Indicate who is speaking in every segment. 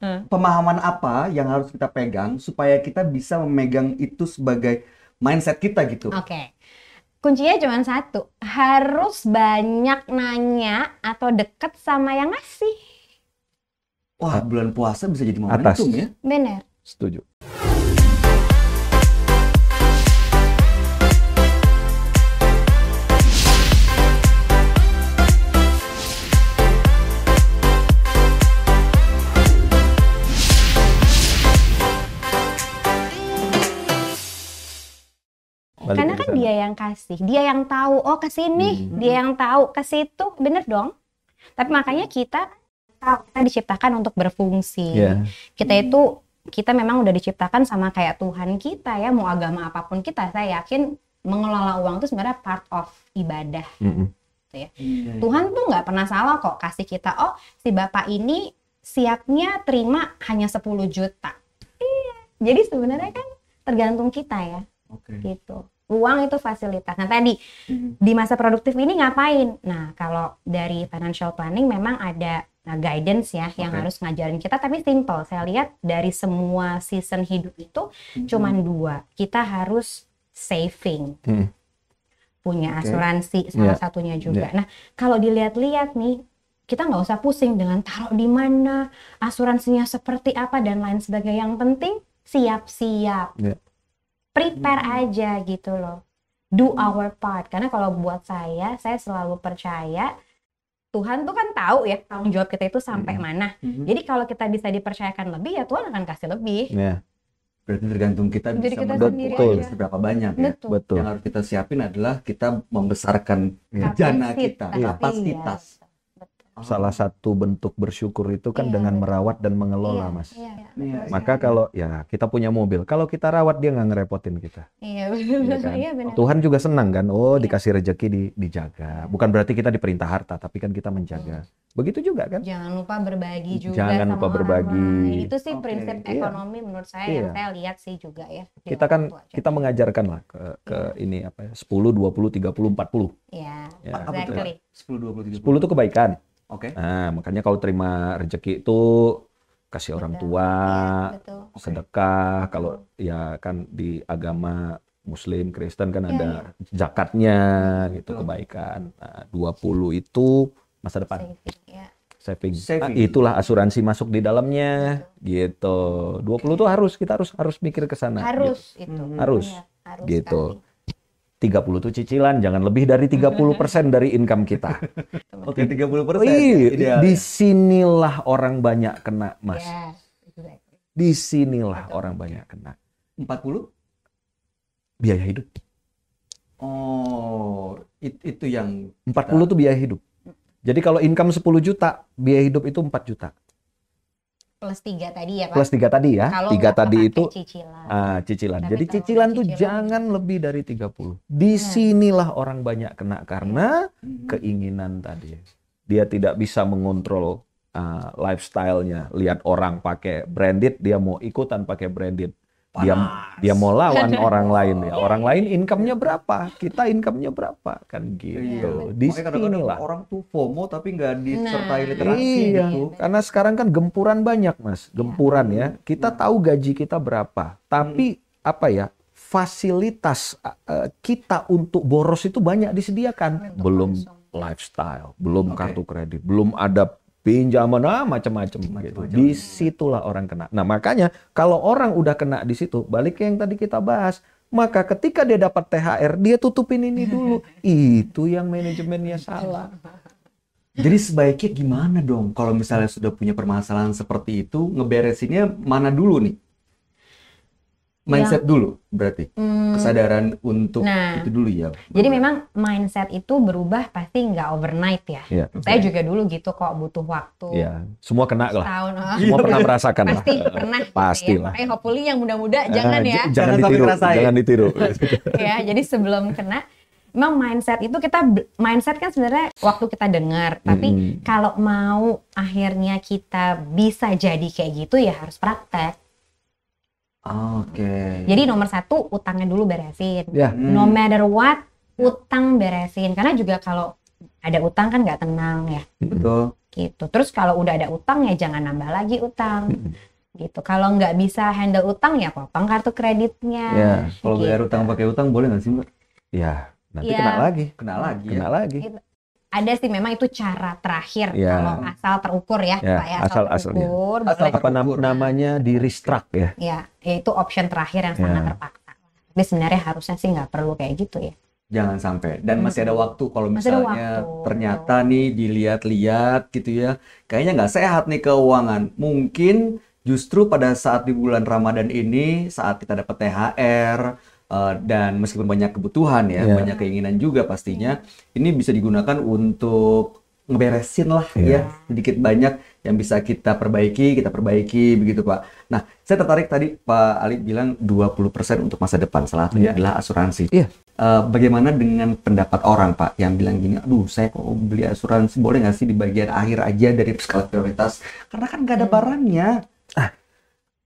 Speaker 1: pemahaman apa yang harus kita pegang supaya kita bisa memegang itu sebagai mindset kita gitu.
Speaker 2: Oke. Kuncinya cuma satu, harus banyak nanya atau deket sama yang ngasih.
Speaker 1: Wah, bulan puasa bisa jadi
Speaker 3: Atas.
Speaker 1: momentum ya.
Speaker 2: Bener.
Speaker 3: Setuju.
Speaker 2: Karena kan dia yang kasih, dia yang tahu, oh ke sini, dia yang tahu ke situ, bener dong. Tapi makanya kita diciptakan untuk berfungsi. Kita memang udah diciptakan sama kayak Tuhan kita ya, mau agama apapun kita, saya yakin mengelola uang itu sebenarnya part of ibadah. Gitu ya. Tuhan tuh nggak pernah salah kok kasih kita, oh si bapak ini siapnya terima hanya 10 juta. Iya. Jadi sebenarnya kan tergantung kita ya. Gitu. Uang itu fasilitas. Nah tadi di masa produktif ini ngapain? Nah kalau dari financial planning memang ada guidance ya yang harus ngajarin kita, tapi simple. Saya lihat dari semua season hidup itu cuman 2. Kita harus saving, punya asuransi salah satunya juga. Nah kalau dilihat-lihat nih, kita nggak usah pusing dengan taruh di mana, asuransinya seperti apa dan lain sebagainya. Yang penting siap-siap. Prepare aja gitu loh. Do our part. Karena kalau buat saya selalu percaya Tuhan tuh kan tahu ya tanggung jawab kita itu sampai mana. Jadi kalau kita bisa dipercayakan lebih, ya Tuhan akan kasih lebih.
Speaker 1: Berarti tergantung kita
Speaker 2: Jadi
Speaker 1: bisa
Speaker 2: kita
Speaker 1: menentukan seberapa banyak ya.
Speaker 2: Betul.
Speaker 1: Yang harus kita siapin adalah kita membesarkan dana kita, kapasitas.
Speaker 3: Salah satu bentuk bersyukur itu kan dengan merawat dan mengelola, Mas. Maka kalau ya kita punya mobil, kalau kita rawat dia nggak ngerepotin kita.
Speaker 2: Benar.
Speaker 3: Tuhan juga senang kan, dikasih rezeki dijaga. Bukan berarti kita diperintah harta, tapi kan kita menjaga. Begitu juga kan?
Speaker 2: Jangan lupa berbagi juga.
Speaker 3: Jangan
Speaker 2: sama
Speaker 3: lupa
Speaker 2: orang
Speaker 3: berbagi.
Speaker 2: lain. Itu sih prinsip ekonomi menurut saya yang saya lihat sih juga ya.
Speaker 3: Kita kan kita mengajarkan lah ke ini apa ya? 10, 20, 30, 40.
Speaker 2: Iya.
Speaker 1: Exactly. 10, 20, 30.
Speaker 3: 10 itu kebaikan.
Speaker 1: Nah,
Speaker 3: makanya kalau terima rezeki itu kasih orang tua, sedekah. Kalau ya kan di agama Muslim, Kristen kan ada zakatnya gitu, kebaikan. Nah, 20 itu masa depan. Saving. Itulah asuransi masuk di dalamnya gitu. 20 tuh kita harus mikir ke sana.
Speaker 2: Harus
Speaker 3: gitu.
Speaker 2: itu.
Speaker 3: Harus gitu. 30 itu cicilan, jangan lebih dari 30% dari income kita.
Speaker 1: 30%.
Speaker 3: Disinilah orang banyak kena, Mas. Disinilah orang banyak kena.
Speaker 1: 40?
Speaker 3: Biaya hidup.
Speaker 1: Itu yang
Speaker 3: 40 itu biaya hidup. Jadi kalau income 10 juta, biaya hidup itu 4 juta.
Speaker 2: Plus 3 tadi ya, Pak?
Speaker 3: Plus 3 tadi ya.
Speaker 2: Kalau
Speaker 3: 3 tadi itu
Speaker 2: cicilan.
Speaker 3: Cicilan. Jadi cicilan tuh jangan lebih dari 30. Disinilah orang banyak kena karena keinginan tadi. Dia tidak bisa mengontrol lifestyle-nya. Lihat orang pakai branded, dia mau ikutan pakai branded. Dia mau lawan orang lain ya. Orang lain income-nya berapa? Kita income-nya berapa? Kan gitu. Disinilah.
Speaker 1: Orang tuh FOMO tapi nggak disertai literasi gitu.
Speaker 3: Karena sekarang kan gempuran banyak, Mas. Gempuran ya. Kita tahu gaji kita berapa. Tapi apa ya? Fasilitas kita untuk boros itu banyak disediakan. Belum lifestyle, belum kartu kredit, belum ada pinjaman macam-macam gitu. Disitulah orang kena. Nah makanya kalau orang udah kena di situ, balik ke yang tadi kita bahas, maka ketika dia dapat THR, dia tutupin ini dulu. Itu yang manajemennya salah.
Speaker 1: Jadi sebaiknya gimana dong kalau misalnya sudah punya permasalahan seperti itu, ngeberesinnya mana dulu nih? Mindset dulu berarti, kesadaran untuk itu dulu ya.
Speaker 2: Jadi memang mindset itu berubah pasti nggak overnight ya. Saya juga dulu gitu kok, butuh waktu.
Speaker 3: Semua kena lah.
Speaker 2: Setahun.
Speaker 3: Semua pernah merasakan lah.
Speaker 2: Pasti pernah.
Speaker 3: Pasti lah.
Speaker 2: Makanya hopefully yang muda-muda jangan ya.
Speaker 3: Jangan ditiru. Jangan ditiru.
Speaker 2: Ya, jadi sebelum kena, memang mindset kan sebenarnya waktu kita dengar. Tapi kalau mau akhirnya kita bisa jadi kayak gitu ya harus praktek. Jadi nomor 1 utangnya dulu beresin. No matter what, utang beresin. Karena juga kalau ada utang kan nggak tenang ya.
Speaker 1: Betul.
Speaker 2: gitu. Terus kalau udah ada utang ya jangan nambah lagi utang. Gitu. Kalau nggak bisa handle utang ya potong kartu kreditnya.
Speaker 3: Ya.
Speaker 1: Kalau
Speaker 2: gitu.
Speaker 1: bayar utang pakai utang boleh nggak sih Mbak?
Speaker 3: Ya, nanti
Speaker 2: Ya.
Speaker 3: kena lagi.
Speaker 1: Kena lagi
Speaker 3: Kena lagi.
Speaker 2: Ada sih memang itu cara terakhir
Speaker 3: Ya.
Speaker 2: kalau asal terukur ya,
Speaker 3: Ya,
Speaker 2: Pak ya,
Speaker 3: asal-asalnya.
Speaker 2: terukur.
Speaker 1: Asal
Speaker 2: boleh.
Speaker 3: Apa namanya di restruct ya?
Speaker 2: Ya, itu option terakhir yang sangat
Speaker 3: Ya.
Speaker 2: terpaksa. Tapi sebenarnya harusnya sih nggak perlu kayak gitu ya.
Speaker 1: Jangan sampai. Dan masih ada waktu kalau
Speaker 2: Masih ada
Speaker 1: misalnya
Speaker 2: waktu.
Speaker 1: ternyata nih dilihat-lihat gitu ya, kayaknya nggak sehat nih keuangan. Mungkin justru pada saat di bulan Ramadan ini, saat kita dapat THR, dan meskipun banyak kebutuhan ya,
Speaker 3: Ya.
Speaker 1: banyak keinginan juga pastinya, ini bisa digunakan untuk ngeberesin lah ya, sedikit banyak yang bisa kita perbaiki begitu Pak. Nah, saya tertarik tadi Pak Ali bilang 20% untuk masa depan, salah satunya adalah asuransi.
Speaker 3: Iya.
Speaker 1: Bagaimana dengan pendapat orang Pak yang bilang gini, aduh saya kok beli asuransi, boleh nggak sih di bagian akhir aja dari skala prioritas, karena kan nggak ada barangnya.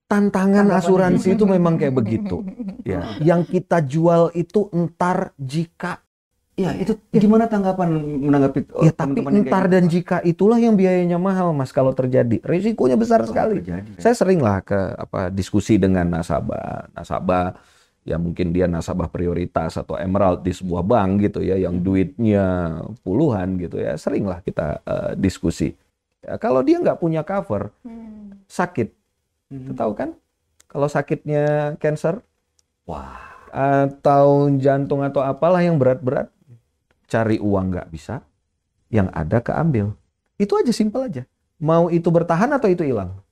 Speaker 3: Tantangan asuransi itu memang kayak begitu. Ya, yang kita jual itu entar jika.
Speaker 1: Ya, itu gimana tanggapan menanggapi
Speaker 3: Ya, tapi
Speaker 1: teman-teman yang kayak
Speaker 3: entar
Speaker 1: gitu,
Speaker 3: dan
Speaker 1: Pak?
Speaker 3: jika itulah yang biayanya mahal, Mas, kalau terjadi. Risikonya besar sekali.
Speaker 1: terjadi,
Speaker 3: Saya sering lah diskusi dengan nasabah ya mungkin dia nasabah prioritas atau emerald di sebuah bank gitu ya, yang duitnya puluhan gitu ya. Sering lah kita diskusi. Ya, kalau dia nggak punya cover, sakit. Tahu kan? Kalau sakitnya cancer,
Speaker 1: Wah,
Speaker 3: atau jantung atau apalah yang berat-berat, cari uang nggak bisa, yang ada keambil. Itu aja, simpel aja. Mau itu bertahan atau itu hilang.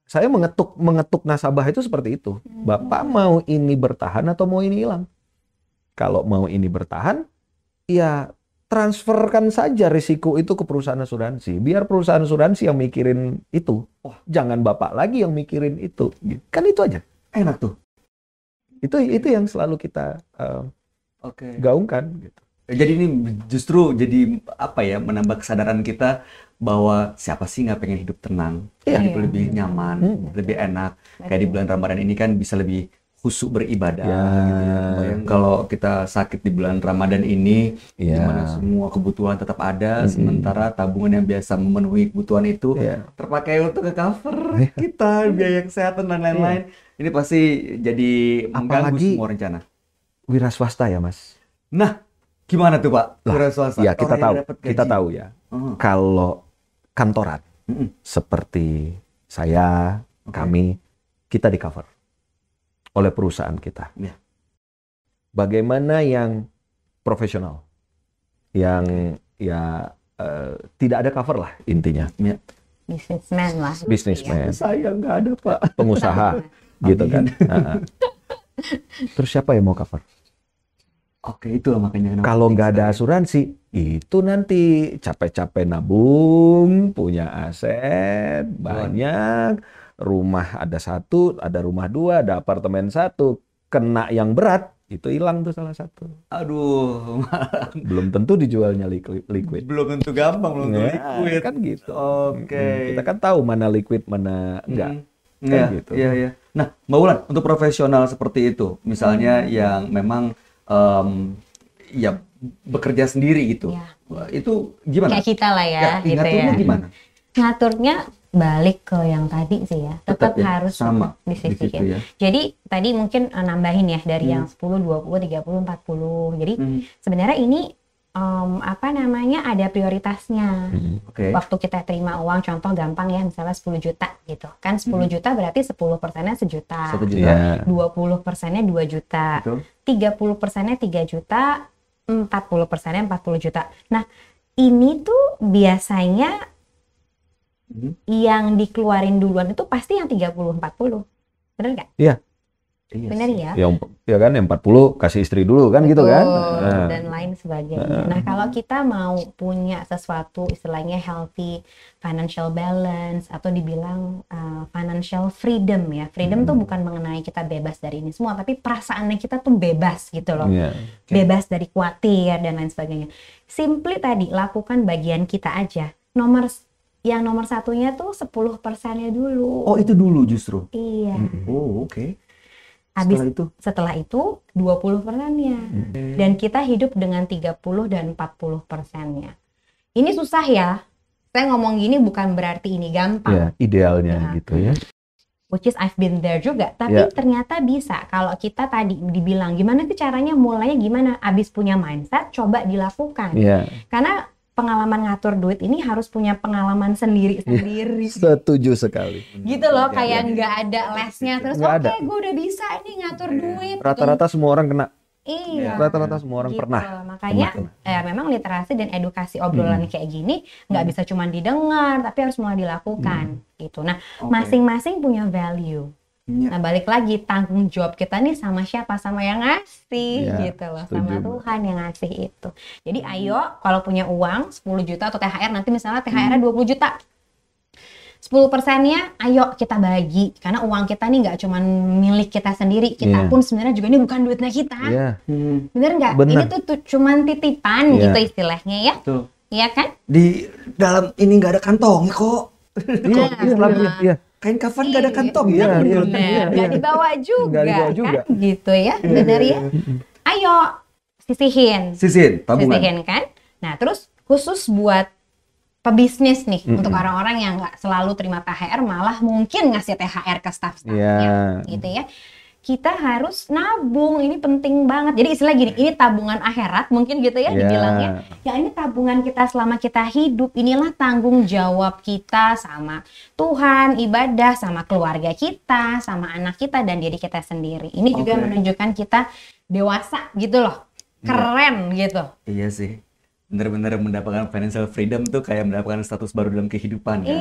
Speaker 3: Saya mengetuk nasabah itu seperti itu. Bapak mau ini bertahan atau mau ini hilang? Kalau mau ini bertahan, ya transferkan saja risiko itu ke perusahaan asuransi. Biar perusahaan asuransi yang mikirin itu. Jangan Bapak lagi yang mikirin itu. Kan itu aja.
Speaker 1: enak tuh.
Speaker 3: Itu yang selalu kita
Speaker 1: Oke.
Speaker 3: gaungkan gitu.
Speaker 1: Jadi ini justru jadi apa ya, menambah kesadaran kita bahwa siapa sih nggak pengen hidup tenang,
Speaker 3: Iya.
Speaker 1: hidup lebih nyaman, lebih enak. Kayak di bulan Ramadan ini kan bisa lebih khusyuk beribadah
Speaker 3: Ya.
Speaker 1: gitu ya. Bayang kalau kita sakit di bulan Ramadan ini,
Speaker 3: Ya.
Speaker 1: dimana semua kebutuhan tetap ada, sementara tabungan yang biasa memenuhi kebutuhan itu
Speaker 3: Ya.
Speaker 1: terpakai untuk nge-cover kita, biaya kesehatan dan lain-lain. Ini pasti jadi mengganggu
Speaker 3: Apalagi-
Speaker 1: semua rencana.
Speaker 3: Wira swasta ya, Mas.
Speaker 1: Nah, gimana tuh Pak? Wira swasta.
Speaker 3: Ya, kita
Speaker 1: Orang yang
Speaker 3: tahu.
Speaker 1: dapat
Speaker 3: Kita
Speaker 1: gaji.
Speaker 3: tahu ya.
Speaker 1: Oh.
Speaker 3: Kalau kantoran seperti saya, kami, kita di cover oleh perusahaan kita.
Speaker 1: Ya.
Speaker 3: Bagaimana yang profesional, yang ya tidak ada cover lah intinya.
Speaker 1: Ya.
Speaker 2: Businessman lah.
Speaker 3: Businessman,
Speaker 1: Saya nggak ada Pak.
Speaker 3: pengusaha, gitu kan. Terus siapa yang mau cover?
Speaker 1: Oke, itulah makanya kenapa
Speaker 3: Kalau
Speaker 1: penting
Speaker 3: nggak ada
Speaker 1: sekali.
Speaker 3: asuransi, itu nanti capek-capek nabung, punya aset banyak, rumah ada satu, ada rumah dua, ada apartemen satu, kena yang berat, itu hilang tuh salah satu.
Speaker 1: Aduh,
Speaker 3: Belum tentu dijualnya liquid.
Speaker 1: belum tentu gampang, belum tentu
Speaker 3: Nah,
Speaker 1: liquid.
Speaker 3: kan gitu.
Speaker 1: Oke.
Speaker 3: Kita kan tahu mana liquid, mana enggak.
Speaker 1: Iya,
Speaker 3: gitu.
Speaker 1: iya, iya. Nah, Mbak Wulan, untuk profesional seperti itu, misalnya yang memang ya bekerja sendiri gitu,
Speaker 2: Iya.
Speaker 1: itu gimana?
Speaker 2: Kayak kita lah ya, gitu
Speaker 1: ngaturnya
Speaker 2: ya.
Speaker 1: gimana?
Speaker 2: Ngaturnya balik ke yang tadi sih ya. Tetap
Speaker 1: ya,
Speaker 2: harus
Speaker 1: sama di
Speaker 2: disisihin.
Speaker 1: situ ya.
Speaker 2: Jadi tadi mungkin nambahin ya dari yang 10, 20, 30, 40. Jadi sebenarnya ini apa namanya, ada prioritasnya.
Speaker 1: Oke.
Speaker 2: Waktu kita terima uang, contoh gampang ya, misalnya 10 juta gitu. Kan 10 juta berarti 10%-nya sejuta.
Speaker 1: 1 juta.
Speaker 3: Ya.
Speaker 2: 20%-nya 2 juta.
Speaker 1: Betul.
Speaker 2: 30%-nya 3 juta, 40%-nya 40 juta. Nah, ini tuh biasanya yang dikeluarin duluan itu pasti yang 30-40. Bener nggak?
Speaker 3: Iya.
Speaker 1: Iya
Speaker 2: Bener
Speaker 1: sih.
Speaker 2: ya?
Speaker 3: Ya kan yang 40 kasih istri dulu kan gitu kan.
Speaker 2: Betul,
Speaker 3: Nah.
Speaker 2: dan lain sebagainya. Nah, kalau kita mau punya sesuatu istilahnya healthy financial balance atau dibilang financial freedom ya. Freedom tuh bukan mengenai kita bebas dari ini semua, tapi perasaannya kita tuh bebas gitu loh.
Speaker 3: Iya.
Speaker 2: Bebas dari khawatir dan lain sebagainya. Simply tadi lakukan bagian kita aja. Yang nomor satunya tuh 10%-nya dulu.
Speaker 1: Oh, itu dulu justru.
Speaker 2: Iya.
Speaker 1: Oh, oke.
Speaker 2: Habis
Speaker 1: Setelah itu,
Speaker 2: 20%-nya. Dan kita hidup dengan 30 dan 40%-nya. Ini susah ya. Saya ngomong gini bukan berarti ini gampang.
Speaker 3: Ya, idealnya gitu ya.
Speaker 2: Which is I've been there juga. Tapi ternyata bisa. Kalau kita tadi dibilang, gimana sih caranya, mulainya gimana? Abis punya mindset, coba dilakukan. Karena pengalaman ngatur duit ini harus punya pengalaman sendiri-sendiri.
Speaker 3: Setuju sekali.
Speaker 2: Gitu loh, kayak nggak ada lesnya. Terus oke, gue udah bisa nih ngatur duit.
Speaker 3: Rata-rata semua orang kena.
Speaker 2: Iya.
Speaker 3: Rata-rata semua orang
Speaker 2: gitu.
Speaker 3: pernah.
Speaker 2: Makanya memang literasi dan edukasi obrolan kayak gini nggak bisa cuma didengar, tapi harus mulai dilakukan gitu. Nah, masing-masing punya value. Nah, balik lagi tanggung jawab kita nih sama siapa? Sama yang ngasih gitu loh, sama Tuhan yang ngasih itu. Jadi ayo kalau punya uang 10 juta atau THR, nanti misalnya THR-nya 20 juta. 10%-nya ayo kita bagi, karena uang kita nih nggak cuma milik kita sendiri, kita pun sebenarnya juga ini bukan duitnya kita. Bener nggak? Ini tuh cuman titipan gitu istilahnya ya. Iya kan?
Speaker 1: Di dalam ini nggak ada kantong kok. Kain kafan nggak ada kantong ya.
Speaker 2: Nggak dibawa juga, kan? Gitu ya, bener ya. Ayo sisihin tabungan. Sisihin kan. Nah terus khusus buat pebisnis nih, untuk orang-orang yang nggak selalu terima THR, malah mungkin ngasih THR ke staff-staffnya, gitu ya. Kita harus nabung, ini penting banget. Jadi istilah gini, ini tabungan akhirat mungkin gitu ya dibilangnya. Ya ini tabungan kita selama kita hidup, inilah tanggung jawab kita sama Tuhan, ibadah, sama keluarga kita, sama anak kita, dan diri kita sendiri. Ini juga menunjukkan kita dewasa gitu loh, keren gitu.
Speaker 1: Iya sih. Benar-benar mendapatkan financial freedom tuh kayak mendapatkan status baru dalam kehidupan kan.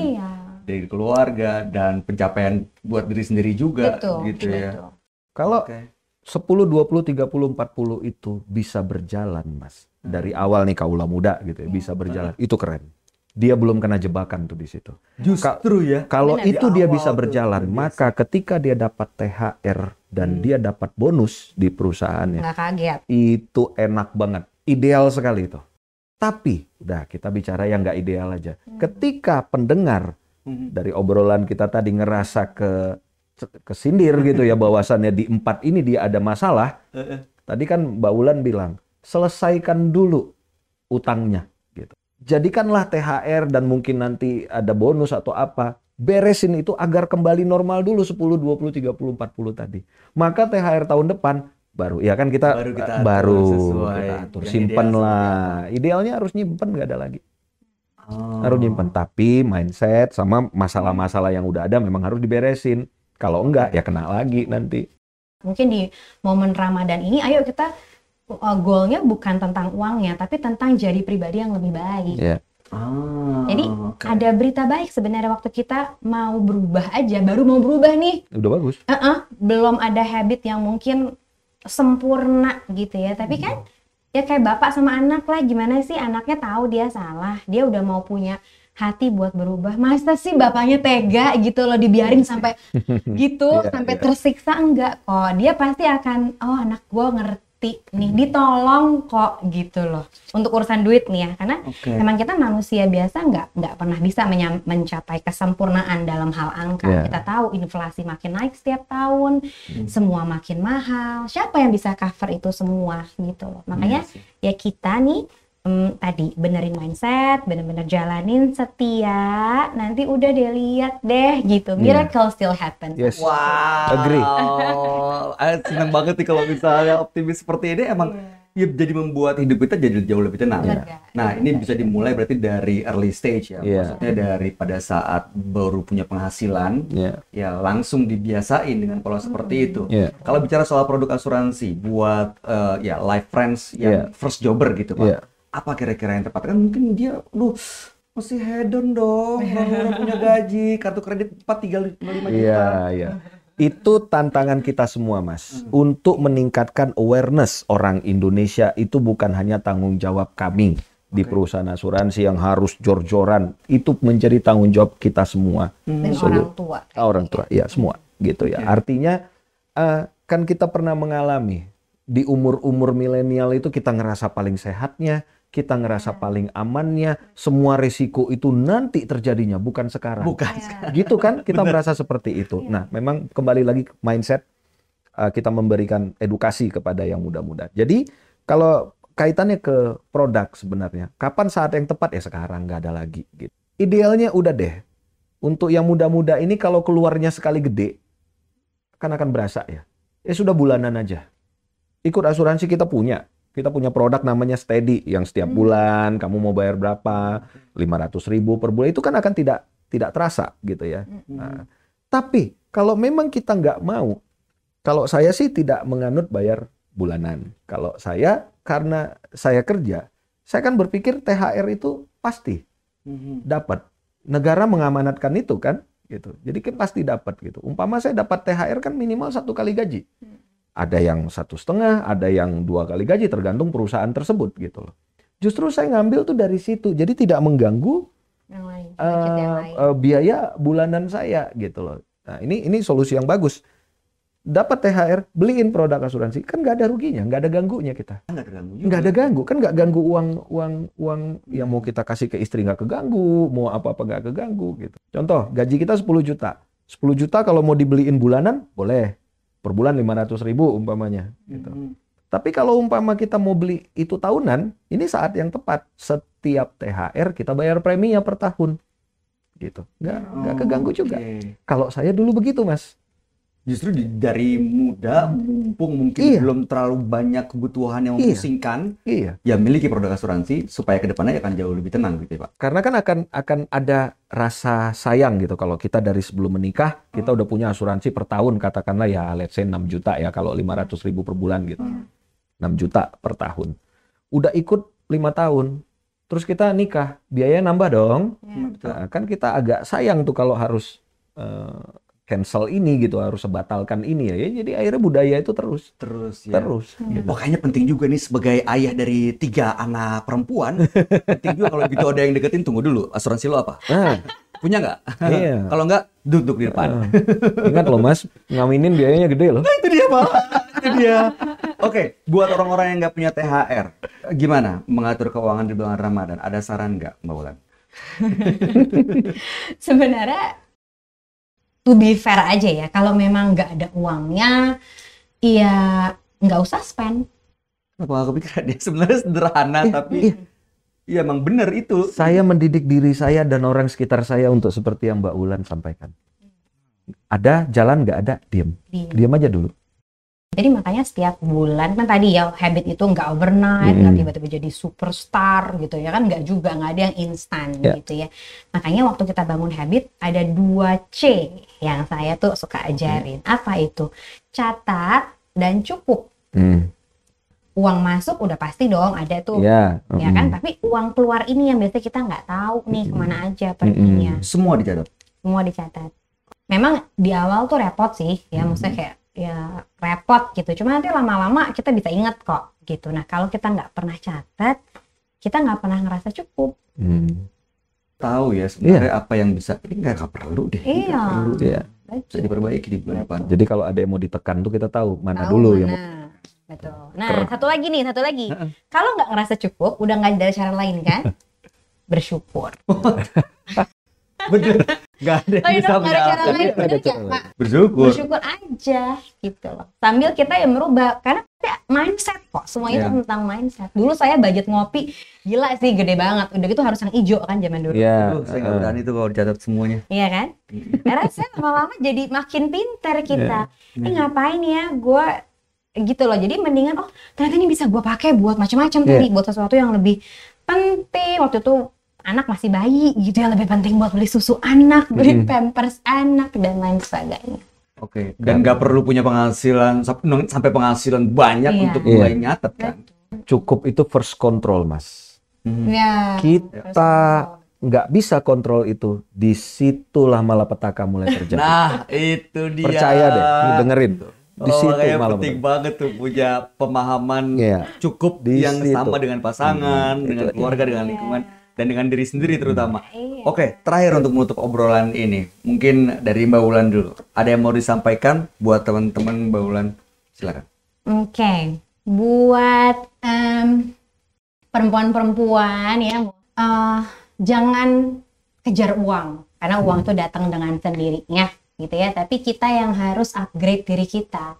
Speaker 1: Dari keluarga dan pencapaian buat diri sendiri juga gitu ya.
Speaker 3: Kalau 10, 20, 30, 40 itu bisa berjalan, Mas. Dari awal nih kaula muda gitu ya, bisa berjalan. Itu keren. Dia belum kena jebakan tuh di situ.
Speaker 1: Justru ya.
Speaker 3: Kalau itu dia bisa berjalan, maka ketika dia dapat THR dan dia dapat bonus di perusahaannya,
Speaker 2: nggak kaget.
Speaker 3: Itu enak banget. Ideal sekali itu. Tapi, udah kita bicara yang nggak ideal aja. Ketika pendengar dari obrolan kita tadi ngerasa kesindir gitu ya, bahwasannya di 4 ini dia ada masalah. Tadi kan Mbak Ulan bilang, selesaikan dulu utangnya. Gitu. Jadikanlah THR dan mungkin nanti ada bonus atau apa. Beresin itu agar kembali normal dulu 10, 20, 30, 40 tadi. Maka THR tahun depan baru ya kan kita atur simpen lah. Idealnya harus nyimpen, nggak ada lagi. Harus nyimpen, tapi mindset sama masalah-masalah yang udah ada memang harus diberesin. Kalau enggak ya kena lagi nanti.
Speaker 2: Mungkin di momen Ramadan ini ayo kita goalnya bukan tentang uangnya, tapi tentang jadi pribadi yang lebih baik. Jadi ada berita baik sebenarnya waktu kita mau berubah aja, baru mau berubah nih.
Speaker 3: Udah bagus.
Speaker 2: Belum ada habit yang mungkin sempurna gitu ya, tapi kan ya kayak bapak sama anak lah, gimana sih anaknya tahu dia salah, dia udah mau punya hati buat berubah, masa sih bapaknya tega gitu loh dibiarin sampai gitu, sampai tersiksa? Enggak kok, dia pasti akan anak gue ngerti nih, ditolong kok gitu loh. Untuk urusan duit nih ya, karena memang kita manusia biasa nggak pernah bisa mencapai kesempurnaan dalam hal angka. Kita tahu inflasi makin naik setiap tahun, semua makin mahal. Siapa yang bisa cover itu semua gitu loh. Makanya ya kita nih tadi benerin mindset, bener-bener jalanin setia, nanti udah deh lihat deh gitu, miracle still happen.
Speaker 1: Wow, agree. Senang banget nih kalau misalnya optimis seperti ini, emang ya jadi membuat hidup kita jadi jauh lebih tenang. Nah ini bisa dimulai berarti dari early stage ya, maksudnya dari pada saat baru punya penghasilan, ya langsung dibiasain dengan pola seperti itu. Kalau bicara soal produk asuransi buat ya life friends yang first jobber gitu Pak. Apa kira-kira yang tepat? Kan mungkin dia, masih hedon dong, orang punya gaji, kartu kredit 4, 3, 5 juta.
Speaker 3: Itu tantangan kita semua, Mas. Untuk meningkatkan awareness orang Indonesia, itu bukan hanya tanggung jawab kami di perusahaan asuransi yang harus jor-joran. Itu menjadi tanggung jawab kita semua.
Speaker 2: Orang tua.
Speaker 3: Orang tua, ya semua. Gitu ya. Artinya, kan kita pernah mengalami, di umur-umur milenial itu kita ngerasa paling sehatnya, kita ngerasa paling amannya, semua risiko itu nanti terjadinya, bukan sekarang. Gitu kan, kita merasa seperti itu. Nah, memang kembali lagi ke mindset, kita memberikan edukasi kepada yang muda-muda. Jadi, kalau kaitannya ke produk sebenarnya, kapan saat yang tepat? Ya sekarang, nggak ada lagi. Gitu. idealnya udah deh. Untuk yang muda-muda ini kalau keluarnya sekali gede, akan berasa ya. Ya sudah bulanan aja. Ikut asuransi kita punya. Kita punya produk namanya Steady yang setiap bulan kamu mau bayar berapa, 500.000 per bulan, itu kan akan tidak terasa gitu ya. Nah, tapi kalau memang kita nggak mau, kalau saya sih tidak menganut bayar bulanan. Kalau saya, karena saya kerja, saya kan berpikir THR itu pasti dapat. Negara mengamanatkan itu kan, gitu. Jadi kan pasti dapat gitu. Umpama saya dapat THR kan minimal 1 kali gaji. Ada yang 1,5, ada yang 2 kali gaji, tergantung perusahaan tersebut gitu loh. Justru saya ngambil tuh dari situ, jadi tidak mengganggu biaya bulanan saya gitu loh. Nah ini solusi yang bagus. Dapat THR, beliin produk asuransi, kan nggak ada ruginya, nggak ada ganggunya kita. Nggak ada ganggu, kan nggak ganggu uang yang mau kita kasih ke istri nggak keganggu, mau apa-apa nggak keganggu gitu. Contoh, gaji kita 10 juta. 10 juta kalau mau dibeliin bulanan, boleh. Per bulan 500.000 umpamanya. Gitu. Tapi kalau umpama kita mau beli itu tahunan, ini saat yang tepat. Setiap THR kita bayar preminya per tahun. Gitu. Nggak keganggu juga. Kalau saya dulu begitu, Mas.
Speaker 1: Justru dari muda, mumpung mungkin belum terlalu banyak kebutuhan yang memusingkan, ya miliki produk asuransi supaya kedepannya akan jauh lebih tenang gitu ya Pak.
Speaker 3: Karena kan akan ada rasa sayang gitu kalau kita dari sebelum menikah kita udah punya asuransi per tahun, katakanlah ya let's say 6 juta ya kalau 500.000 per bulan gitu. 6 juta per tahun. Udah ikut 5 tahun. Terus kita nikah, biayanya nambah dong. Nah, kan kita agak sayang tuh kalau harus cancel ini gitu, harus sebatalkan ini ya. Jadi akhirnya budaya itu terus ya.
Speaker 1: Gitu. Makanya penting juga nih sebagai ayah dari 3 anak perempuan, penting juga kalau gitu ada yang deketin, tunggu dulu, asuransi lo apa? Punya nggak?
Speaker 3: Iya.
Speaker 1: Kalau nggak, duduk di depan.
Speaker 3: Ingat loh Mas, ngawinin biayanya gede loh.
Speaker 1: Nah, itu dia Pak. Itu dia. Oke, buat orang-orang yang nggak punya THR, gimana mengatur keuangan di bulan Ramadan? Ada saran nggak Mbak Wulan?
Speaker 2: Sebenarnya to be fair aja ya, kalau memang nggak ada uangnya, ya nggak usah spend.
Speaker 1: Kenapa aku pikir dia sebenarnya sederhana, tapi ya emang bener itu.
Speaker 3: Saya mendidik diri saya dan orang sekitar saya untuk seperti yang Mbak Wulan sampaikan. Ada jalan, nggak ada, diam aja dulu.
Speaker 2: Jadi makanya setiap bulan, kan tadi ya habit itu nggak overnight, nggak tiba-tiba jadi superstar gitu ya kan, nggak juga, nggak ada yang instan gitu ya. Makanya waktu kita bangun habit ada 2C yang saya tuh suka ajarin. Apa itu? Catat dan cukup. Uang masuk udah pasti dong ada tuh, ya kan? Tapi uang keluar ini yang biasanya kita nggak tahu nih kemana aja perginya.
Speaker 1: Semua dicatat.
Speaker 2: Semua dicatat. Memang di awal tuh repot sih, ya maksudnya kayak ya repot gitu. Cuma nanti lama-lama kita bisa ingat kok gitu. Nah kalau kita nggak pernah catat, kita nggak pernah ngerasa cukup.
Speaker 1: Tahu ya sebenarnya apa yang bisa, ini nggak perlu deh.
Speaker 3: Iya.
Speaker 1: Bisa diperbaiki di bulan depan.
Speaker 3: Jadi kalau ada yang mau ditekan tuh kita tahu mana dulu yang mau.
Speaker 2: Betul. Nah satu lagi. Kalau nggak ngerasa cukup, udah nggak ada cara lain kan? Bersyukur.
Speaker 1: Bener. Gak ada yang bisa menjawab. Bersyukur
Speaker 2: aja gitu loh. Sambil kita yang merubah, karena mindset kok, semuanya itu tentang mindset. Dulu saya budget ngopi gila sih, gede banget. Udah gitu harus yang hijau kan zaman dulu.
Speaker 1: Saya nggak berani tuh kalau dicatat semuanya.
Speaker 2: Iya kan? Karena saya lama-lama jadi makin pinter kita. Ini ngapain ya gue gitu loh. Jadi mendingan ternyata ini bisa gue pakai buat macam-macam tadi, buat sesuatu yang lebih penting. Waktu itu anak masih bayi gitu ya, lebih penting buat beli susu anak, beli pampers anak dan lain sebagainya.
Speaker 1: Oke. Dan nggak perlu punya penghasilan sampai penghasilan banyak untuk mulai nyatet kan.
Speaker 3: Cukup itu first control Mas. Kita nggak bisa kontrol itu, disitulah malapetaka mulai terjadi.
Speaker 1: Nah itu dia.
Speaker 3: Percaya deh, dengerin. Di situ
Speaker 1: makanya penting banget tuh punya pemahaman cukup yang sama dengan pasangan, dengan keluarga, dengan lingkungan. Dan dengan diri sendiri terutama. Oke, terakhir untuk menutup obrolan ini, mungkin dari Mbak Wulan dulu. Ada yang mau disampaikan buat teman-teman Mbak Wulan? Silakan.
Speaker 2: Oke, buat perempuan-perempuan ya, jangan kejar uang, karena uang itu datang dengan sendirinya, gitu ya. Tapi kita yang harus upgrade diri kita.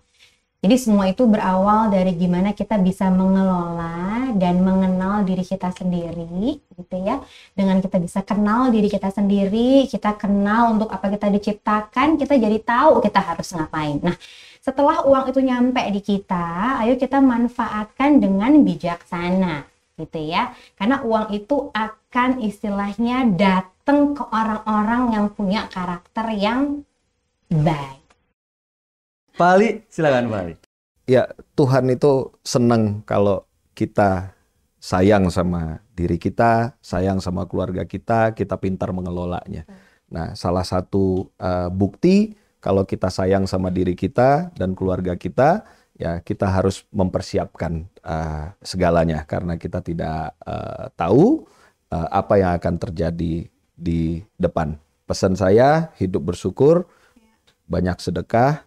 Speaker 2: Jadi semua itu berawal dari gimana kita bisa mengelola dan mengenal diri kita sendiri, gitu ya. Dengan kita bisa kenal diri kita sendiri, kita kenal untuk apa kita diciptakan, kita jadi tahu kita harus ngapain. Nah, setelah uang itu nyampe di kita, ayo kita manfaatkan dengan bijaksana, gitu ya. Karena uang itu akan istilahnya datang ke orang-orang yang punya karakter yang baik.
Speaker 1: Pak Ali, silakan Pak Ali.
Speaker 3: Ya, Tuhan itu senang kalau kita sayang sama diri kita, sayang sama keluarga kita pintar mengelolanya. Nah, salah satu bukti kalau kita sayang sama diri kita dan keluarga kita, ya kita harus mempersiapkan segalanya karena kita tidak tahu apa yang akan terjadi di depan. Pesan saya, hidup bersyukur, banyak sedekah,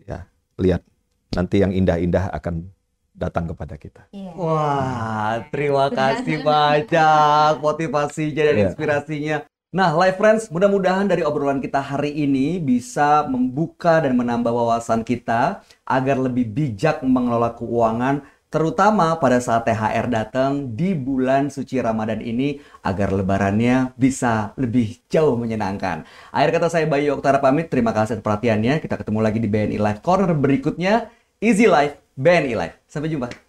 Speaker 3: ya lihat nanti yang indah-indah akan datang kepada kita.
Speaker 1: Wah, terima kasih banyak motivasinya dan inspirasinya. Nah, Live Friends, mudah-mudahan dari obrolan kita hari ini bisa membuka dan menambah wawasan kita agar lebih bijak mengelola keuangan, terutama pada saat THR datang di bulan suci Ramadan ini, agar lebarannya bisa lebih jauh menyenangkan. Akhir kata saya Bayu Oktara pamit, terima kasih atas perhatiannya. Kita ketemu lagi di BNI Live Corner berikutnya. Easy Life, BNI Life. Sampai jumpa.